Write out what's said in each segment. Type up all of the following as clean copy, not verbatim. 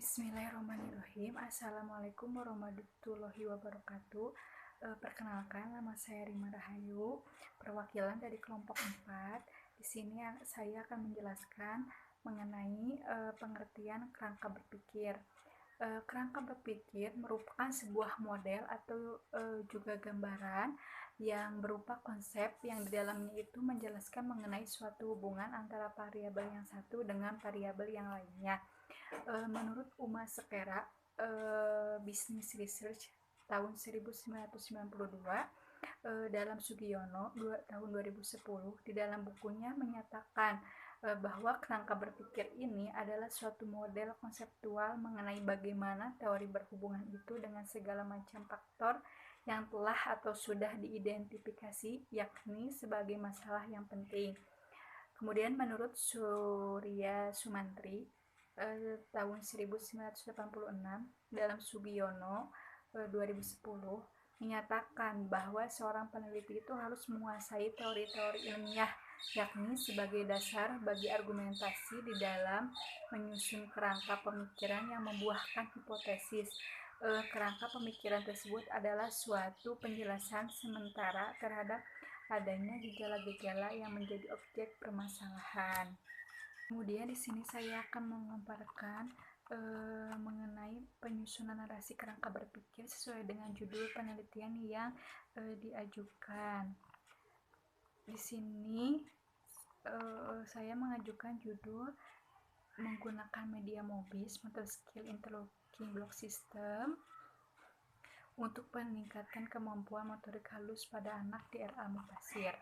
Bismillahirrahmanirrahim. Assalamualaikum warahmatullahi wabarakatuh. Perkenalkan, nama saya Rima Rahayu, perwakilan dari kelompok 4. Di sini saya akan menjelaskan mengenai pengertian kerangka berpikir. Kerangka berpikir merupakan sebuah model atau juga gambaran yang berupa konsep yang di dalamnya itu menjelaskan mengenai suatu hubungan antara variabel yang satu dengan variabel yang lainnya. Menurut Uma Sekera, Business Research tahun 1992, dalam Sugiono tahun 2010 di dalam bukunya menyatakan bahwa kerangka berpikir ini adalah suatu model konseptual mengenai bagaimana teori berhubungan itu dengan segala macam faktor yang telah atau sudah diidentifikasi, yakni sebagai masalah yang penting. Kemudian menurut Surya Sumantri tahun 1986 dalam Sugiono 2010 menyatakan bahwa seorang peneliti itu harus menguasai teori-teori ilmiah, yakni sebagai dasar bagi argumentasi di dalam menyusun kerangka pemikiran yang membuahkan hipotesis. Kerangka pemikiran tersebut adalah suatu penjelasan sementara terhadap adanya gejala-gejala yang menjadi objek permasalahan. Kemudian di sini saya akan memaparkan mengenai penyusunan narasi kerangka berpikir sesuai dengan judul penelitian yang diajukan. Di sini saya mengajukan judul menggunakan media MOBIS Motor Skill Interlocking Block System untuk meningkatkan kemampuan motorik halus pada anak di RA Mubasir.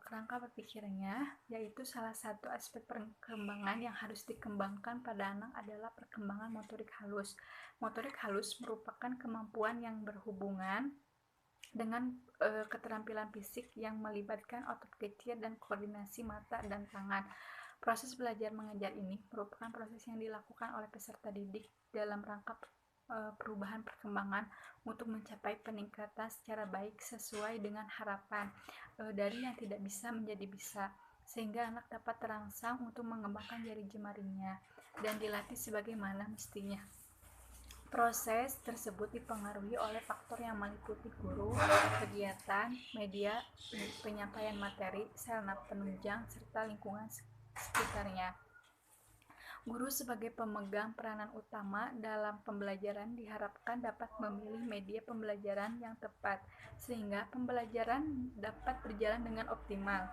Kerangka berpikirnya yaitu salah satu aspek perkembangan yang harus dikembangkan pada anak adalah perkembangan motorik halus. Motorik halus merupakan kemampuan yang berhubungan dengan keterampilan fisik yang melibatkan otot kecil dan koordinasi mata dan tangan. Proses belajar mengajar ini merupakan proses yang dilakukan oleh peserta didik dalam rangka perubahan perkembangan untuk mencapai peningkatan secara baik sesuai dengan harapan dari yang tidak bisa menjadi bisa, sehingga anak dapat terangsang untuk mengembangkan jari jemarinya dan dilatih sebagaimana mestinya. Proses tersebut dipengaruhi oleh faktor yang meliputi guru, kegiatan, media, penyampaian materi, sarana penunjang, serta lingkungan sekitarnya. Guru sebagai pemegang peranan utama dalam pembelajaran diharapkan dapat memilih media pembelajaran yang tepat, sehingga pembelajaran dapat berjalan dengan optimal.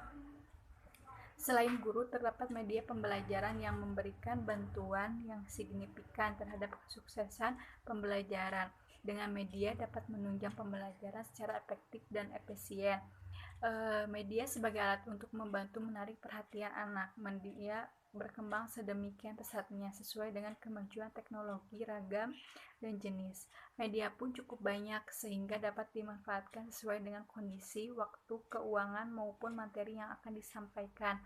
Selain guru, terdapat media pembelajaran yang memberikan bantuan yang signifikan terhadap kesuksesan pembelajaran. Dengan media dapat menunjang pembelajaran secara efektif dan efisien. Media sebagai alat untuk membantu menarik perhatian anak. Media berkembang sedemikian pesatnya sesuai dengan kemajuan teknologi ragam dan jenis. Media pun cukup banyak sehingga dapat dimanfaatkan sesuai dengan kondisi, waktu, keuangan maupun materi yang akan disampaikan.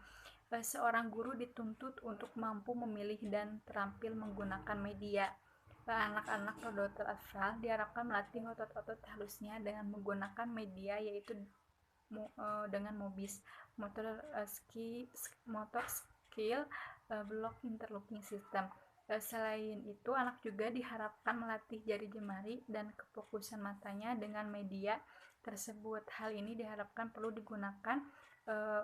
Seorang guru dituntut untuk mampu memilih dan terampil menggunakan media. Anak-anak toddler atfal diharapkan melatih otot-otot halusnya dengan menggunakan media, yaitu dengan MOBIS Motor Skill Block Interlocking System. Selain itu, anak juga diharapkan melatih jari jemari dan kefokusan matanya dengan media tersebut. Hal ini diharapkan perlu digunakan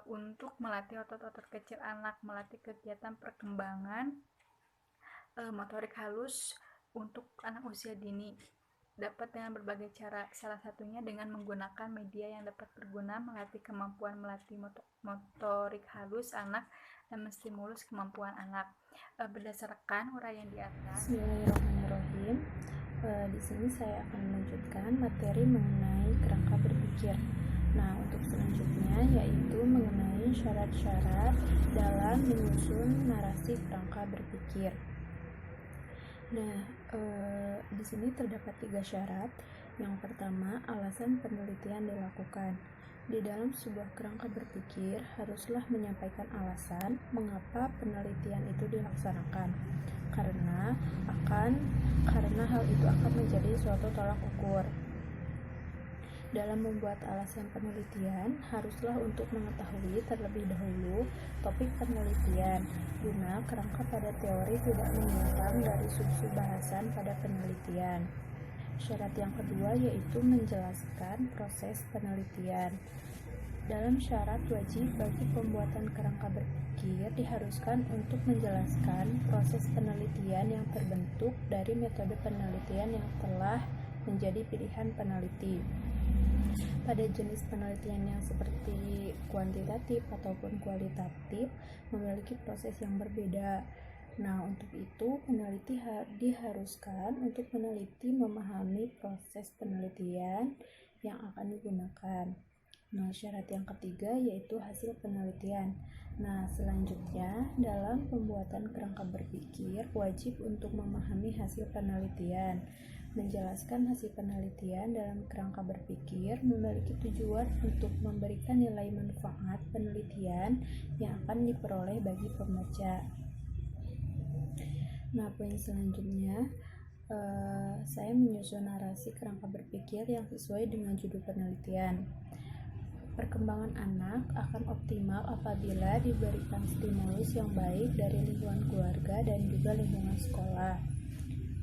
untuk melatih otot-otot kecil anak, melatih kegiatan perkembangan motorik halus untuk anak usia dini. Dapat dengan berbagai cara, salah satunya dengan menggunakan media yang dapat berguna melatih kemampuan melatih motorik halus anak dan menstimulus kemampuan anak. Berdasarkan uraian di atas. Bismillahirrahmanirrahim. Di sini saya akan melanjutkan materi mengenai kerangka berpikir. Nah, untuk selanjutnya yaitu mengenai syarat-syarat dalam menyusun narasi kerangka berpikir. Nah, di sini terdapat 3 syarat. Yang pertama, alasan penelitian dilakukan. Di dalam sebuah kerangka berpikir haruslah menyampaikan alasan mengapa penelitian itu dilaksanakan. Karena hal itu akan menjadi suatu tolak ukur. Dalam membuat alasan penelitian, haruslah untuk mengetahui terlebih dahulu topik penelitian, guna kerangka pada teori tidak menyimpang dari sub-sub bahasan pada penelitian. Syarat yang kedua yaitu menjelaskan proses penelitian. Dalam syarat wajib bagi pembuatan kerangka berpikir diharuskan untuk menjelaskan proses penelitian yang terbentuk dari metode penelitian yang telah menjadi pilihan peneliti. Pada jenis penelitian yang seperti kuantitatif ataupun kualitatif memiliki proses yang berbeda. Nah, untuk itu peneliti diharuskan untuk peneliti memahami proses penelitian yang akan digunakan. Nah, syarat yang ketiga yaitu hasil penelitian. Nah, selanjutnya dalam pembuatan kerangka berpikir wajib untuk memahami hasil penelitian. Menjelaskan hasil penelitian dalam kerangka berpikir memiliki tujuan untuk memberikan nilai manfaat penelitian yang akan diperoleh bagi pembaca. Nah, poin selanjutnya saya menyusun narasi kerangka berpikir yang sesuai dengan judul penelitian. Perkembangan anak akan optimal apabila diberikan stimulus yang baik dari lingkungan keluarga dan juga lingkungan sekolah.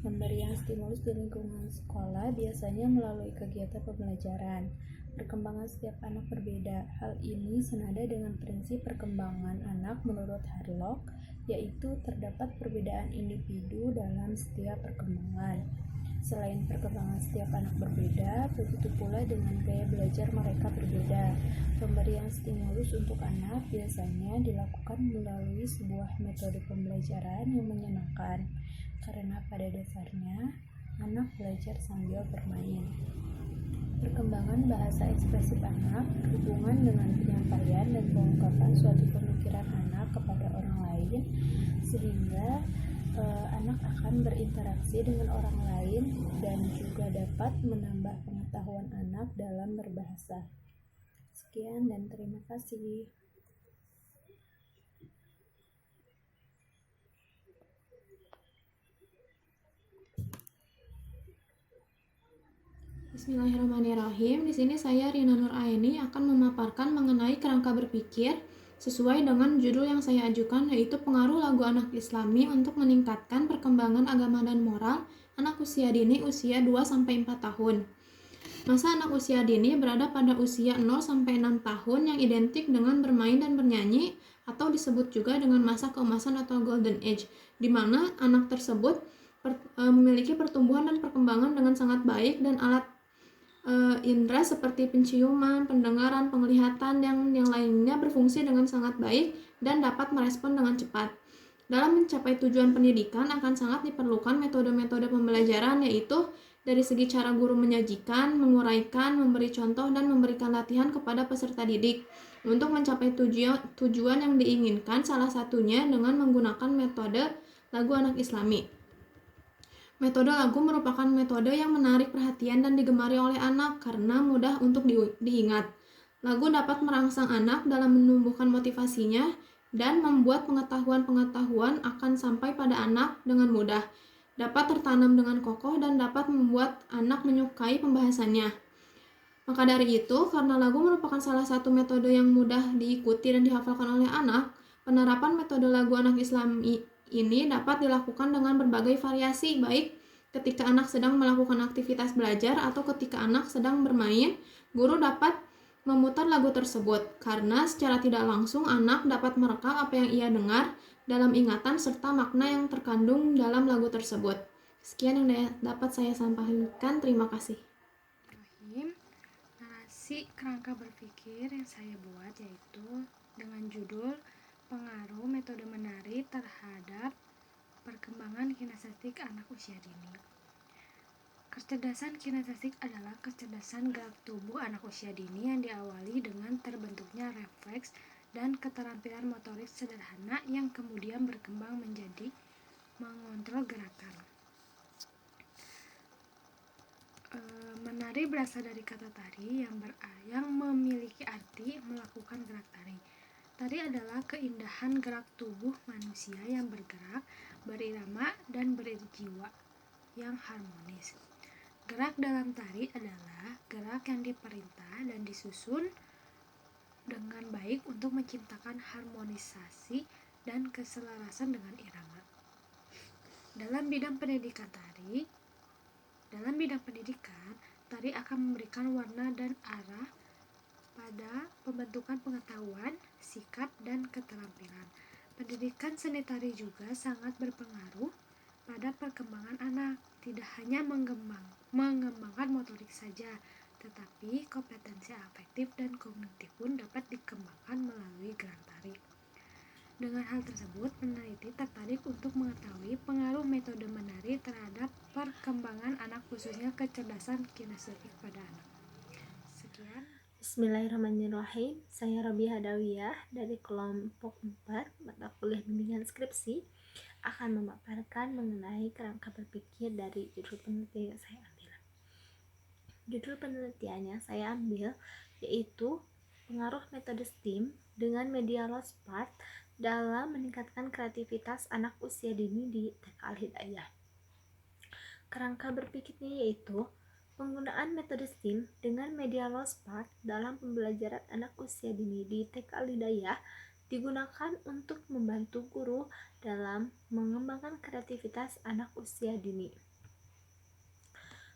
Pemberian stimulus di lingkungan sekolah biasanya melalui kegiatan pembelajaran. Perkembangan setiap anak berbeda. Hal ini senada dengan prinsip perkembangan anak menurut Harlock, yaitu terdapat perbedaan individu dalam setiap perkembangan. Selain perkembangan setiap anak berbeda, begitu pula dengan gaya belajar mereka berbeda. Pemberian stimulus untuk anak biasanya dilakukan melalui sebuah metode pembelajaran yang menyenangkan, karena pada dasarnya anak belajar sambil bermain. Perkembangan bahasa ekspresif anak berhubungan dengan penyampaian dan pengungkapan suatu pemikiran anak kepada orang lain, sehingga anak akan berinteraksi dengan orang lain dan juga dapat menambah pengetahuan anak dalam berbahasa. Sekian dan terima kasih. Bismillahirrahmanirrahim. Di sini saya Rina Nur Aini akan memaparkan mengenai kerangka berpikir sesuai dengan judul yang saya ajukan, yaitu pengaruh lagu anak Islami untuk meningkatkan perkembangan agama dan moral anak usia dini usia 2-4 tahun. Masa anak usia dini berada pada usia 0-6 tahun yang identik dengan bermain dan bernyanyi, atau disebut juga dengan masa keemasan atau golden age, di mana anak tersebut memiliki pertumbuhan dan perkembangan dengan sangat baik dan alat indera seperti penciuman, pendengaran, penglihatan, yang lainnya berfungsi dengan sangat baik dan dapat merespon dengan cepat. Dalam mencapai tujuan pendidikan akan sangat diperlukan metode-metode pembelajaran, yaitu dari segi cara guru menyajikan, menguraikan, memberi contoh, dan memberikan latihan kepada peserta didik. Untuk mencapai tujuan yang diinginkan, salah satunya dengan menggunakan metode lagu anak Islami. Metode lagu merupakan metode yang menarik perhatian dan digemari oleh anak karena mudah untuk diingat. Lagu dapat merangsang anak dalam menumbuhkan motivasinya dan membuat pengetahuan-pengetahuan akan sampai pada anak dengan mudah, dapat tertanam dengan kokoh, dan dapat membuat anak menyukai pembahasannya. Maka dari itu, karena lagu merupakan salah satu metode yang mudah diikuti dan dihafalkan oleh anak, penerapan metode lagu anak Islami ini dapat dilakukan dengan berbagai variasi, baik ketika anak sedang melakukan aktivitas belajar atau ketika anak sedang bermain. Guru dapat memutar lagu tersebut karena secara tidak langsung anak dapat merekam apa yang ia dengar dalam ingatan serta makna yang terkandung dalam lagu tersebut. Sekian yang dapat saya sampaikan. Terima kasih. Narasi kerangka berpikir yang saya buat yaitu dengan judul pengaruh metode menari terhadap perkembangan kinestetik anak usia dini. Kecerdasan kinestetik adalah kecerdasan gerak tubuh anak usia dini yang diawali dengan terbentuknya refleks dan keterampilan motorik sederhana yang kemudian berkembang menjadi mengontrol gerakan. Menari berasal dari kata tari yang memiliki arti melakukan gerak tari. Tari adalah keindahan gerak tubuh manusia yang bergerak, berirama, dan berjiwa yang harmonis. Gerak dalam tari adalah gerak yang diperintah dan disusun dengan baik untuk menciptakan harmonisasi dan keselarasan dengan irama. Dalam bidang pendidikan, tari akan memberikan warna dan arah pada pembentukan pengetahuan, sikap, dan keterampilan. Pendidikan seni tari juga sangat berpengaruh pada perkembangan anak, tidak hanya mengembangkan motorik saja, tetapi kompetensi afektif dan kognitif pun dapat dikembangkan melalui gerak tari. Dengan hal tersebut, peneliti tertarik untuk mengetahui pengaruh metode menari terhadap perkembangan anak, khususnya kecerdasan kinestetik pada anak. Sekian. Bismillahirrahmanirrahim. Saya Robiah Hadawiyah dari kelompok 4 mata kuliah bimbingan skripsi akan memaparkan mengenai kerangka berpikir dari judul penelitian yang saya ambil. Judul penelitian yang saya ambil yaitu pengaruh metode STEAM dengan media lost part dalam meningkatkan kreativitas anak usia dini di TK Al-Hidayah. Kerangka berpikirnya yaitu penggunaan metode STEAM dengan media lost part dalam pembelajaran anak usia dini di TK Al-Hidayah digunakan untuk membantu guru dalam mengembangkan kreativitas anak usia dini.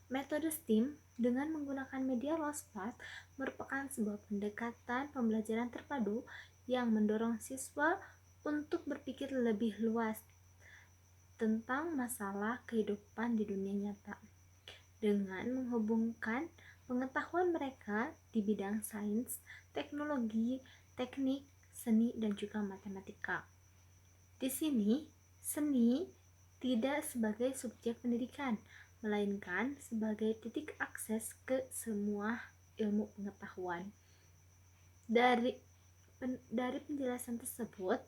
Metode STEAM dengan menggunakan media lost part merupakan sebuah pendekatan pembelajaran terpadu yang mendorong siswa untuk berpikir lebih luas tentang masalah kehidupan di dunia nyata dengan menghubungkan pengetahuan mereka di bidang sains, teknologi, teknik, seni, dan juga matematika. Di sini, seni tidak sebagai subjek pendidikan, melainkan sebagai titik akses ke semua ilmu pengetahuan. Dari penjelasan tersebut,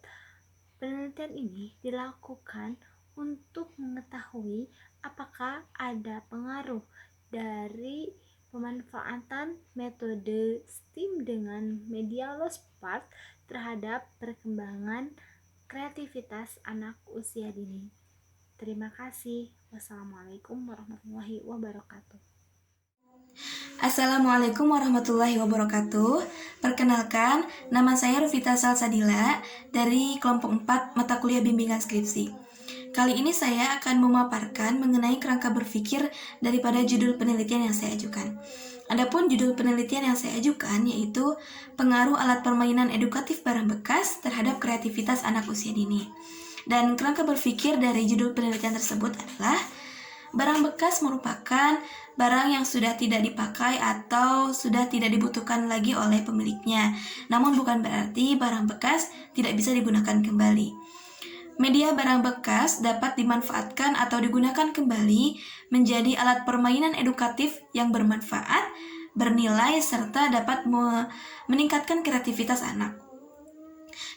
penelitian ini dilakukan untuk mengetahui apakah ada pengaruh dari pemanfaatan metode STEAM dengan media lost part terhadap perkembangan kreativitas anak usia dini. Terima kasih. Wassalamualaikum warahmatullahi wabarakatuh. Assalamualaikum warahmatullahi wabarakatuh. Perkenalkan, nama saya Rufita Salsadila dari kelompok 4 mata kuliah bimbingan skripsi. Kali ini saya akan memaparkan mengenai kerangka berpikir daripada judul penelitian yang saya ajukan. Adapun judul penelitian yang saya ajukan yaitu pengaruh alat permainan edukatif barang bekas terhadap kreativitas anak usia dini. Dan kerangka berpikir dari judul penelitian tersebut adalah barang bekas merupakan barang yang sudah tidak dipakai atau sudah tidak dibutuhkan lagi oleh pemiliknya. Namun bukan berarti barang bekas tidak bisa digunakan kembali. Media barang bekas dapat dimanfaatkan atau digunakan kembali menjadi alat permainan edukatif yang bermanfaat, bernilai, serta dapat meningkatkan kreativitas anak.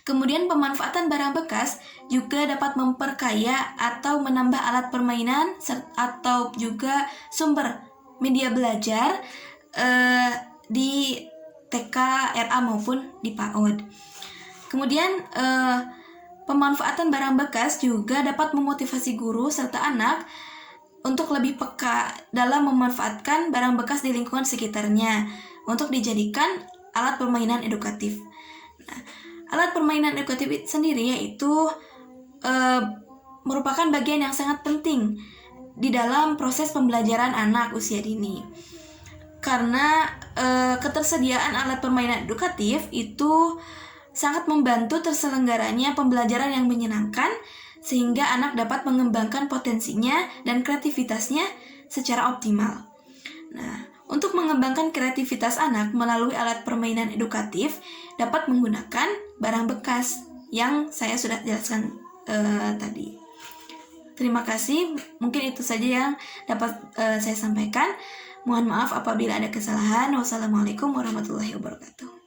Kemudian pemanfaatan barang bekas juga dapat memperkaya atau menambah alat permainan atau juga sumber media belajar di TK, RA maupun di PAUD. Kemudian pemanfaatan barang bekas juga dapat memotivasi guru serta anak untuk lebih peka dalam memanfaatkan barang bekas di lingkungan sekitarnya untuk dijadikan alat permainan edukatif. Alat permainan edukatif sendiri yaitu merupakan bagian yang sangat penting di dalam proses pembelajaran anak usia dini. Karena ketersediaan alat permainan edukatif itu sangat membantu terselenggaranya pembelajaran yang menyenangkan sehingga anak dapat mengembangkan potensinya dan kreativitasnya secara optimal. Nah, untuk mengembangkan kreativitas anak melalui alat permainan edukatif dapat menggunakan barang bekas yang saya sudah jelaskan tadi. Terima kasih, mungkin itu saja yang dapat saya sampaikan. Mohon maaf apabila ada kesalahan. Wassalamualaikum warahmatullahi wabarakatuh.